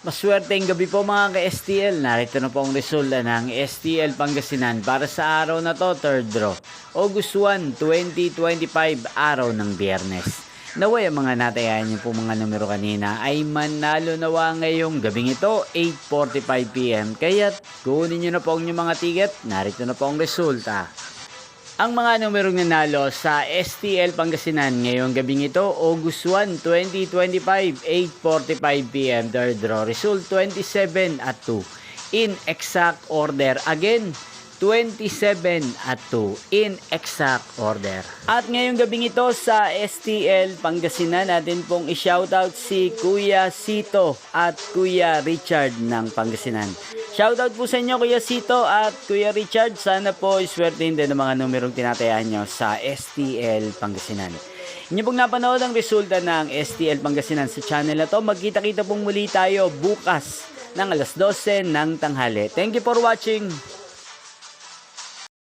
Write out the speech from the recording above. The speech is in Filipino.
Maswerteng gabi po mga ka-STL. Narito na po ang resulta ng STL Pangasinan para sa araw na to, third draw. August 1, 2025, araw ng Biyernes. Naway ang mga natayan niyo po mga numero kanina ay manalo nawa ngayong gabing ito, 8:45 PM. Kaya kunin niyo na po ang inyong mga ticket. Narito na po ang resulta. Ang mga numerong nanalo sa STL Pangasinan ngayong gabing ito, August 1, 2025, 8:45 PM, third draw. Result 27 at 2. In exact order. Again, 27 at 2. In exact order. At ngayong gabing ito sa STL Pangasinan, natin pong i-shoutout si Kuya Sito at Kuya Richard ng Pangasinan. Shoutout po sa inyo Kuya Sito at Kuya Richard. Sana po iswertein din ang mga numerong tinatayaan nyo sa STL Pangasinan. Inyo pong napanood ang resulta ng STL Pangasinan sa channel na to. Magkita-kita pong muli tayo bukas ng alas 12 ng tanghali. Thank you for watching.